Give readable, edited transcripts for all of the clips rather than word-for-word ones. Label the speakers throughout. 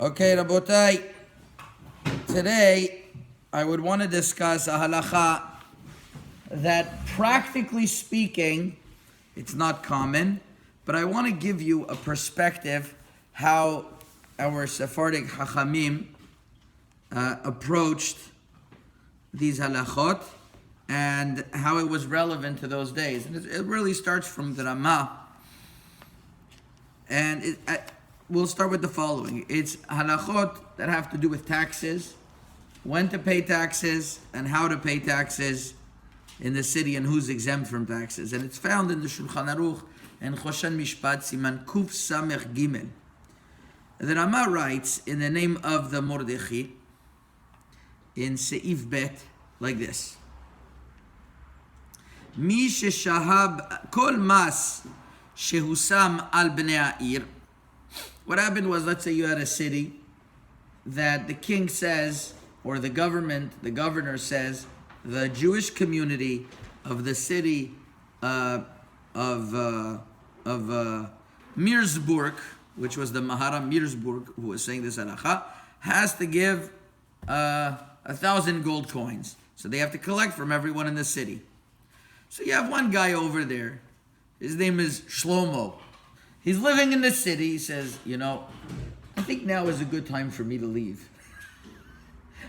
Speaker 1: Okay, Rabotai. Today, I would want to discuss a halacha that, practically speaking, it's not common, but I want to give you a perspective how our Sephardic Chachamim approached these halachot and how it was relevant to those days. And it really starts from the Ramah. And we'll start with the following. It's halachot that have to do with taxes, when to pay taxes, and how to pay taxes in the city, and who's exempt from taxes. And it's found in the Shulchan Aruch and Choshen Mishpat Siman Kuf Samech Gimel. The Ramah writes in the name of the Mordechai in Seif Bet like this: Mi sheshahab kol mas shehusam al bnei ha'ir. What happened was, let's say you had a city that the king says, or the governor says, the Jewish community of the city of Mirzburg, which was the Maharam Mirzburg who was saying this halacha, has to give 1,000 gold coins. So they have to collect from everyone in the city. So you have one guy over there. His name is Shlomo. He's living in the city. He says, I think now is a good time for me to leave.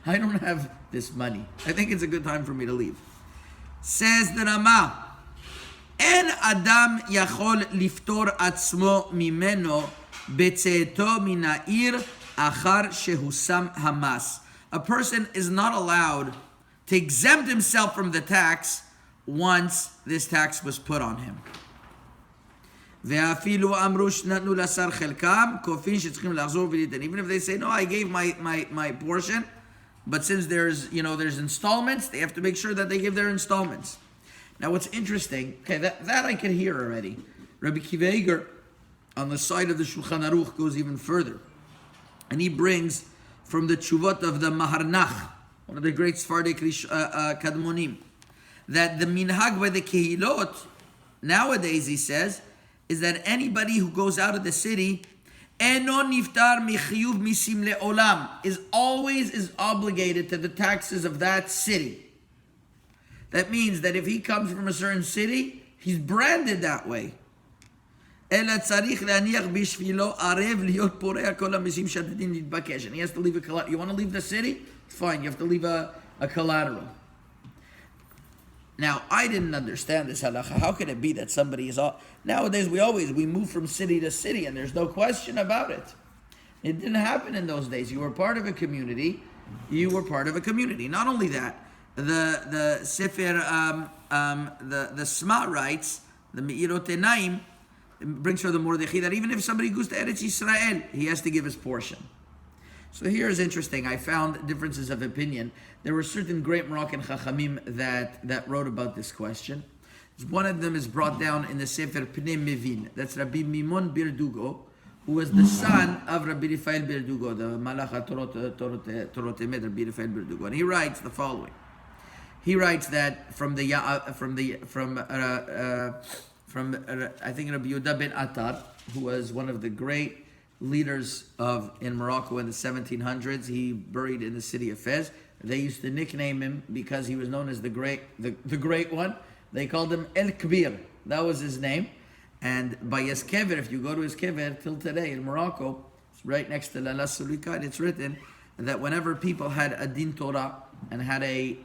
Speaker 1: I don't have this money. I think it's a good time for me to leave. Says the Ramah, En Adam yachol liftor atzmo mimeno betzeeto min ha'ir achar shehusam hamas. A person is not allowed to exempt himself from the tax once this tax was put on him. Ve'afilu amru shnatnu lasar chelkam kofin shetzchim lachzor v'litan. Even if they say, no, I gave my portion, but since there's installments, they have to make sure that they give their installments. Now what's interesting, okay, that I can hear already. Rabbi Kiva Eiger on the side of the Shulchan Aruch goes even further. And he brings from the Tshuvot of the Maharnach, one of the great Sephardic Kadmonim, that the minhag by the Kehilot, nowadays he says, is that anybody who goes out of the city Eno niftar michiyuv misim le'olam, is obligated to the taxes of that city. That means that if he comes from a certain city, he's branded that way. Ela tzarich le'aniach bishvilo arev liot porea kol hamisim shadidin nitbakesh. And he has to leave a collateral. You want to leave the city? Fine, you have to leave a collateral. Now, I didn't understand this halacha. How could it be that somebody is all... Nowadays, we move from city to city, and there's no question about it. It didn't happen in those days. You were part of a community. Not only that, the Sefer, the Sma writes, the Me'irot Enaim, brings for the Mordechai, that even if somebody goes to Eretz Yisrael, he has to give his portion. So here is interesting. I found differences of opinion. There were certain great Moroccan Chachamim that wrote about this question. One of them is brought down in the Sefer Pnei Mevin. That's Rabbi Mimon Birdugo, who was the son of Rabbi Rafael Birdugo, the Malach HaTorot Emet, Rabbi Rafael Birdugo. And he writes the following. He writes that from I think Rabbi Yehuda ben Attar, who was one of the great leaders in Morocco in the 1700s. He buried in the city of Fez. They used to nickname him because he was known as the great one. They called him El Kbir. That was his name. And by his kever, if you go to his kever till today in Morocco, it's right next to Lala Sulikat, it's written that whenever people had a din Torah and had a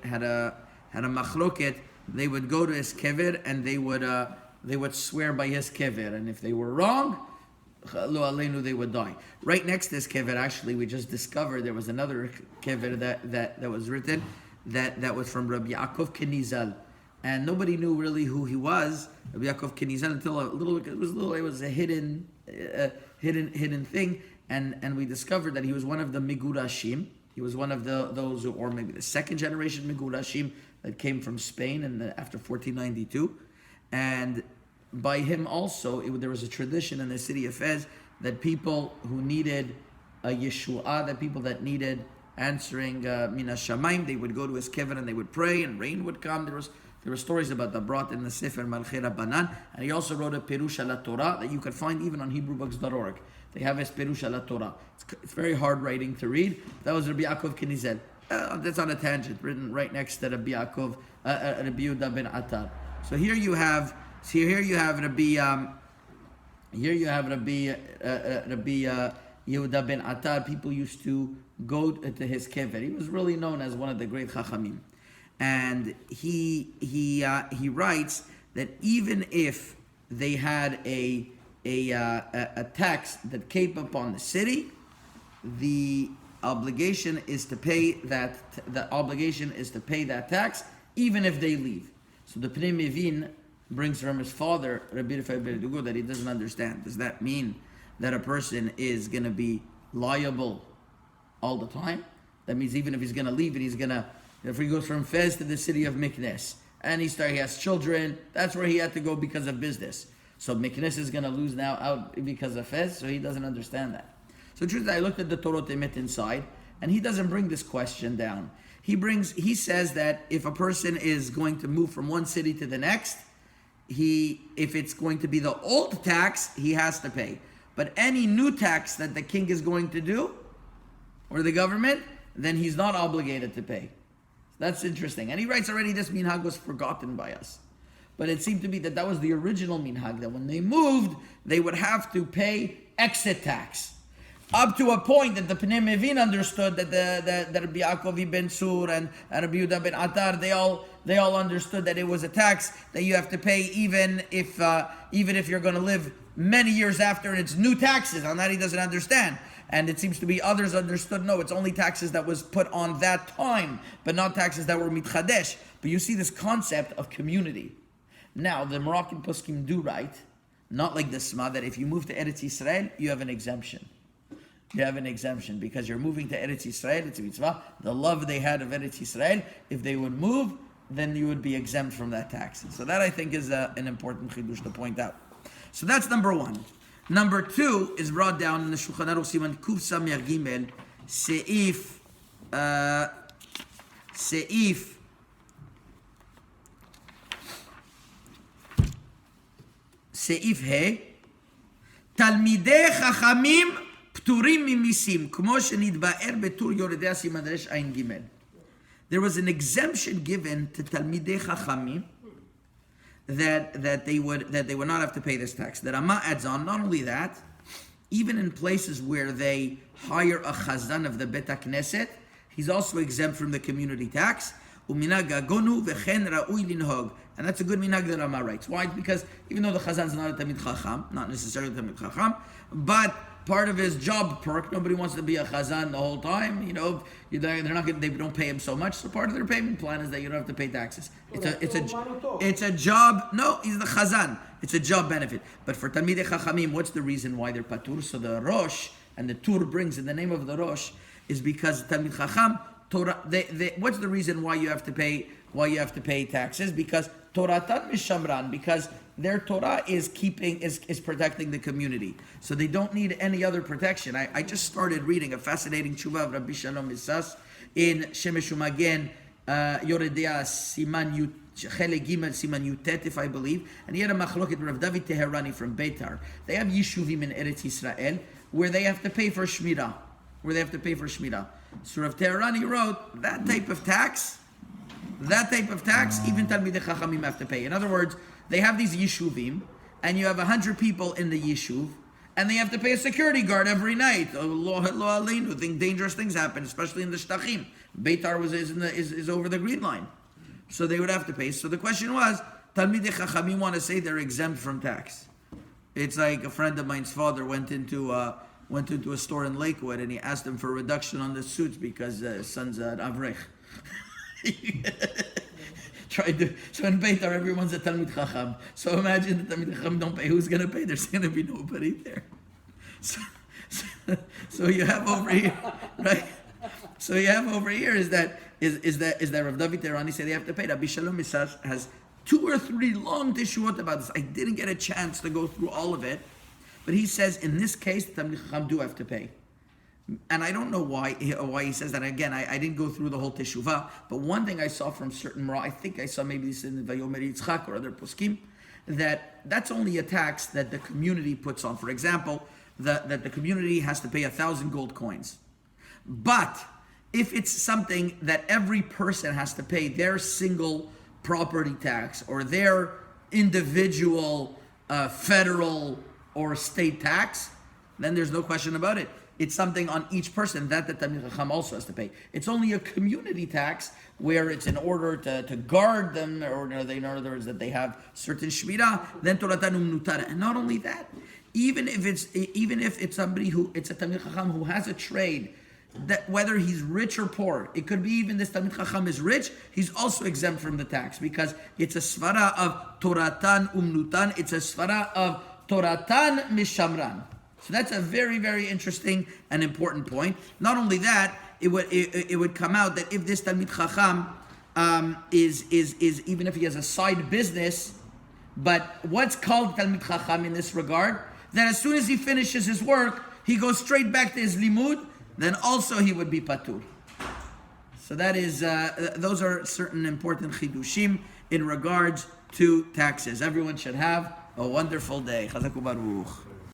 Speaker 1: machloket, they would go to his kever and they would swear by his kever. And if they were wrong, they would die. Right next to this kever, actually, we just discovered there was another kever that was written that was from Rabbi Yaakov Kenizal, and nobody knew really who he was, Rabbi Yaakov Kenizal, until it was a hidden thing, and we discovered that he was one of the Migurashim. He was one of those, or maybe the second generation Migurashim that came from Spain after 1492, and by him also, there was a tradition in the city of Fez that people who needed a Yeshua, that people that needed answering Mina Shamayim, they would go to his kever and they would pray and rain would come. There was There were stories about that brought in the Sefer Malchei Rabbanan, and he also wrote a Perush ala Torah that you could find even on HebrewBooks.org. They have his Perush ala Torah. It's very hard writing to read. That was Rabbi Yaakov Knizel. That's on a tangent, written right next to Rabbi Yaakov, Rabbi Yehuda ben Attar. So here you have Rabbi Yehuda ben Attar. People used to go to his kever. He was really known as one of the great Chachamim, and he writes that even if they had a tax that came upon the city, the obligation is to pay that. The obligation is to pay that tax, even if they leave. So the Pnei Mevin brings from his father, Rabbi Rifai Berdugo, that he doesn't understand. Does that mean that a person is going to be liable all the time? That means even if he's going to leave and if he goes from Fez to the city of Meknes, and he has children, that's where he had to go because of business. So Meknes is going to lose now out because of Fez, so he doesn't understand that. So the truth is, I looked at the Torah Emet inside, and he doesn't bring this question down. He says that if a person is going to move from one city to the next, if it's going to be the old tax, he has to pay. But any new tax that the king is going to do, or the government, then he's not obligated to pay. That's interesting. And he writes already this minhag was forgotten by us. But it seemed to be that was the original minhag, that when they moved, they would have to pay exit tax. Up to a point that the Pnei Mevin understood that Rabbi Yaakov ben Sur and Rabbi Yehuda ben Attar, they all understood that it was a tax that you have to pay even if you're going to live many years after, and it's new taxes. On that he doesn't understand. And it seems to be others understood, no, it's only taxes that was put on that time, but not taxes that were mitchadesh. But you see this concept of community. Now, the Moroccan Poskim do write, not like the Sma, that if you move to Eretz Yisrael, you have an exemption. You have an exemption because you're moving to Eretz Yisrael, it's a mitzvah. The love they had of Eretz Yisrael, if they would move, then you would be exempt from that tax. So that I think is an important chidush to point out. So that's number one. Number two is brought down in the Shulchan Aruch Siman Kuf Samech Gimel, Seif He, Talmidei Chachamim Pturim Mimisim, Kmo Shenitba'er Betur Yoredei Siman Resh Ayin Gimel. There was an exemption given to Talmidei Chachamim that they would not have to pay this tax. The Rama adds on, not only that, even in places where they hire a chazan of the Bet HaKnesset, he's also exempt from the community tax. Uminag agonu v'chen ra'ui linhog. And that's a good minhag that Rama writes. Why? Because even though the chazan is not a Talmid Chacham, not necessarily a Talmid Chacham, but part of his job perk, nobody wants to be a chazan the whole time. They don't pay him so much. So part of their payment plan is that you don't have to pay taxes. It's a job. No, he's the chazan. It's a job benefit. But for Talmidei Chachamim, what's the reason why they're patur? So the Rosh and the Tur brings in the name of the Rosh is because Talmid Chacham Torah. What's the reason why you have to pay? Why you have to pay taxes? Because Toratan Mishamran, because their Torah is protecting the community. So they don't need any other protection. I just started reading a fascinating tshuva of Rabbi Shalom Missas in Shemesh Umagen, Yoredea Siman Yut, Chele Gimel Siman Yutet, if I believe. And he had a machloket with Rav David Teherani from Beitar. They have yishuvim in Eretz Yisrael where they have to pay for Shmirah. So Rav Teherani wrote, that type of tax, even Talmidei Chachamim have to pay. In other words, they have these yishuvim, and you have 100 people in the yishuv, and they have to pay a security guard every night. Think dangerous things happen, especially in the shtachim. Beitar is over the green line, so they would have to pay. So the question was, Talmidei Chachamim want to say they're exempt from tax. It's like a friend of mine's father went into a store in Lakewood, and he asked him for a reduction on the suits because his son's an avrech. So in Beitar, everyone's a Talmid Chacham. So imagine the Talmid Chacham don't pay. Who's going to pay? There's going to be nobody there. So you have over here, right? So you have over here is that Rav David Teherani said they have to pay. Rabbi Shalom Missas has 2 or 3 long tishuot about this. I didn't get a chance to go through all of it, but he says in this case, the Talmid Chacham do have to pay. And I don't know why he says that. Again, I didn't go through the whole Teshuvah, but one thing I saw from certain Moroccan, I think I saw maybe this in Vayomer Yitzchak or other Poskim, that's only a tax that the community puts on. For example, that the community has to pay 1,000 gold coins. But if it's something that every person has to pay their single property tax or their individual federal or state tax, then there's no question about it. It's something on each person that the Talmid Chacham also has to pay. It's only a community tax where it's in order to guard them, or in other words, that they have certain shmirah, then Toratan Umnutara. And not only that, even if it's somebody it's a Talmid Chacham who has a trade, that whether he's rich or poor, it could be even this Talmid Chacham is rich, he's also exempt from the tax because it's a svara of Toratan Umnutan, it's a svara of Toratan Mishamran. So that's a very, very interesting and important point. Not only that, it would come out that if this Talmid Chacham is even if he has a side business, but what's called Talmid Chacham in this regard, then as soon as he finishes his work, he goes straight back to his limud, then also he would be patur. So that is, those are certain important chidushim in regards to taxes. Everyone should have a wonderful day. Chazaku baruch.